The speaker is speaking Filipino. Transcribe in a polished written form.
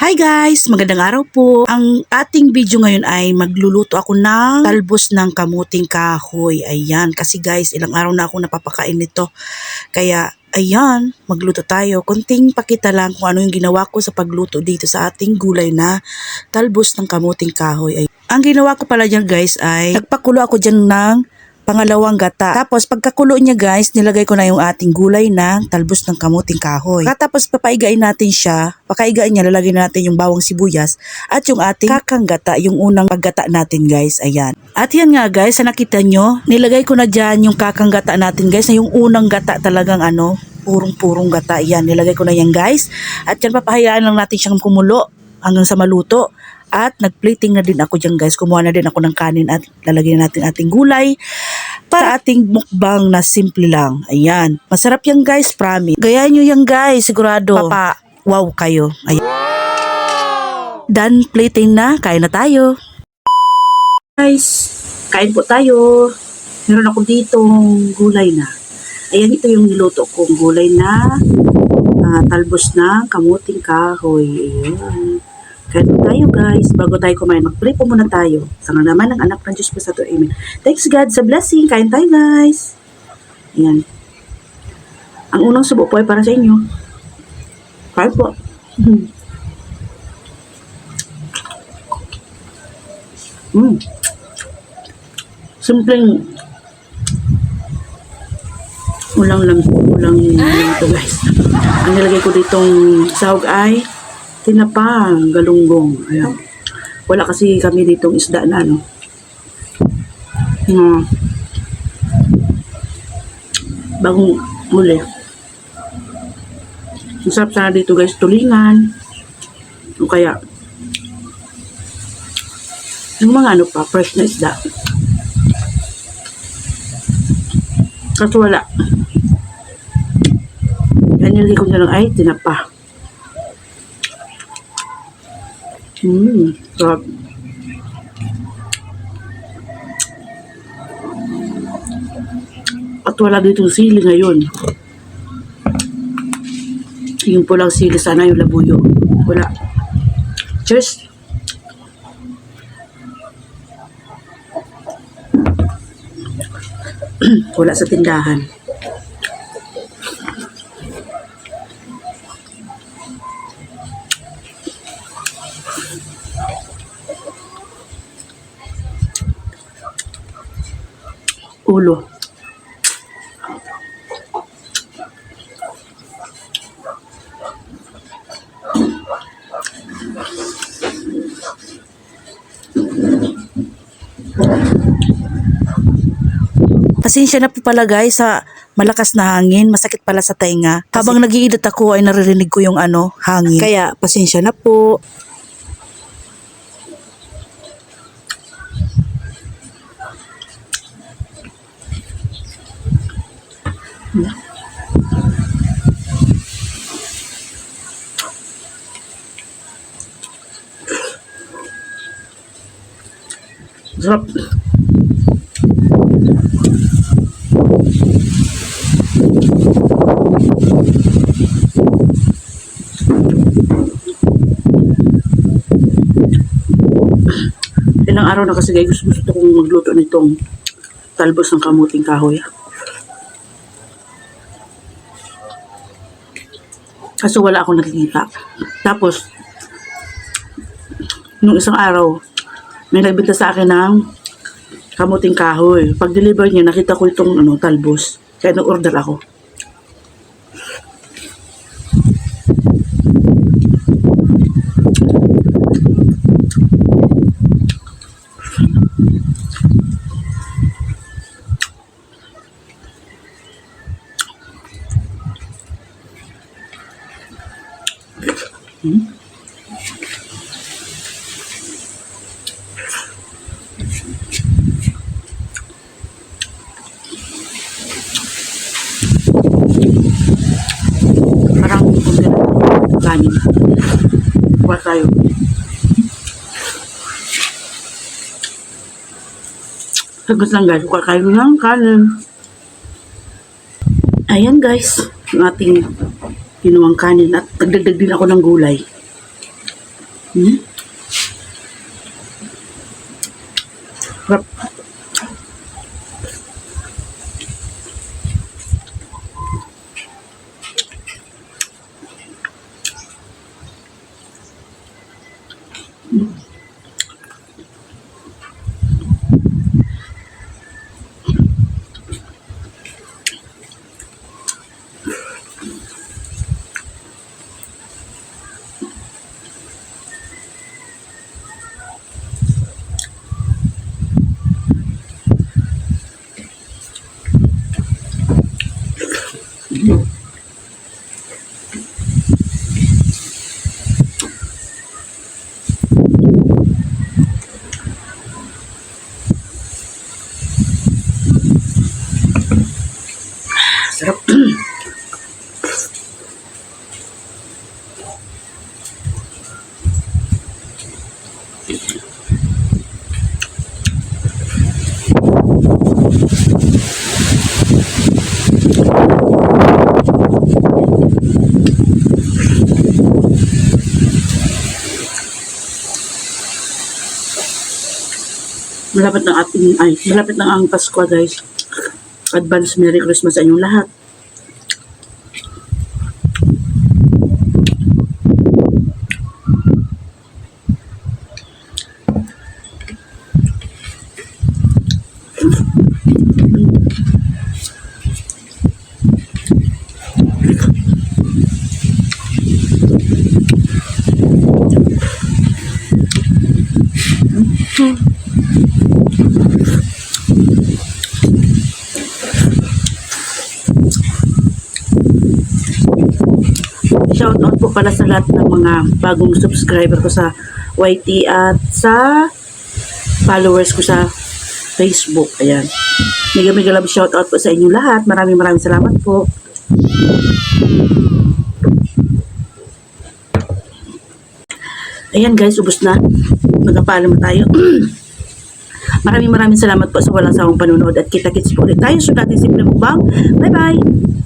Hi guys! Magandang araw po. Ang ating video ngayon ay magluluto ako ng talbos ng kamuting kahoy. Ayan, kasi guys, ilang araw na ako napapakain nito. Kaya, ayan, magluto tayo. Konting pakita lang kung ano yung ginawa ko sa pagluto dito sa ating gulay na talbos ng kamuting kahoy. Ang ginawa ko pala dyan guys ay nagpakulo ako dyan ng pangalawang gata. Tapos pagkakulo niya guys, nilagay ko na yung ating gulay ng talbos ng kamuting kahoy. Tapos papaigain natin siya. Pakaigain niya, lalagyan natin yung bawang sibuyas at yung ating kakang gata, yung unang paggata natin guys. Ayan. At yan nga guys, sa nakita nyo, nilagay ko na dyan yung kakang gata natin guys, na yung unang gata talagang purong-purong gata. Yan, nilagay ko na yan guys. At yan, papahayaan lang natin siyang kumulo hanggang sa maluto. At nagplating na din ako dyan guys. Kumuha na din ako ng kanin at lalagyan natin ating gulay para ating mukbang na simple lang. Ayan. Masarap yan guys, promise. Gayahin nyo yan guys, sigurado. Wow kayo. Ayan. Done plating na. Kain na tayo. Guys, kain po tayo. Meron ako ditong gulay na. Ayan, ito yung niluto kong gulay na talbos ng kamuting kahoy. Ayan. Kain tayo guys, bago tayo kumain, mag-pray po muna tayo. Sa ngalan naman ng anak ng Diyos po sa to, amen. Thanks God sa blessing, kain tayo guys. Ayan. Ang unang subo po ay para sa inyo. Kain po. Simpleng ulang to guys. Ang nilagay ko ditong sahog ay tinapang galunggong. Ayan. Wala kasi kami ditong isda na bagong muli. Masarap sana dito guys, tulingan. O kaya yung mga fresh na isda. Kasi wala. Yan nilagay ko na lang ay tinapa. Sarap. At wala ditong sili ngayon. Yung pulang sili, sana yung labuyo. Wala. Cheers! Wala sa tindahan. Ulo. Pasensya na po pala guys sa malakas na hangin, masakit pala sa tenga. Habang nag-iidot ako ay naririnig ko yung hangin. Kaya pasensya na po. Sarap. Ilang araw na kasi guys, gusto kong magluto nitong talbos ng kamuting kahoy. Kaso wala akong nakikita. Tapos, nung isang araw, may nagbenta sa akin ng kamuting kahoy. Pag deliver niya, nakita ko itong talbos. Kaya nag-order ako. Parang kanin. Kuha tayo. Sagot lang guys, kuha kayo ng kanin. Ayan guys, yung ating ginawang kanin at nagdagdag din ako ng gulay. Hmm? Sarap. Sarap. Malapit na ang Pasko, guys. Advance Merry Christmas sa inyong lahat. Shout out po pala sa lahat ng mga bagong subscriber ko sa YT at sa followers ko sa Facebook. Ayan. Mega love shout out po sa inyong lahat. Maraming salamat po. Ayan guys, ubos na. Magpapaalam tayo. Maraming salamat po sa walang sawang panunood at kita-kits po ulit tayo sa dating simple mukbang. Bye bye!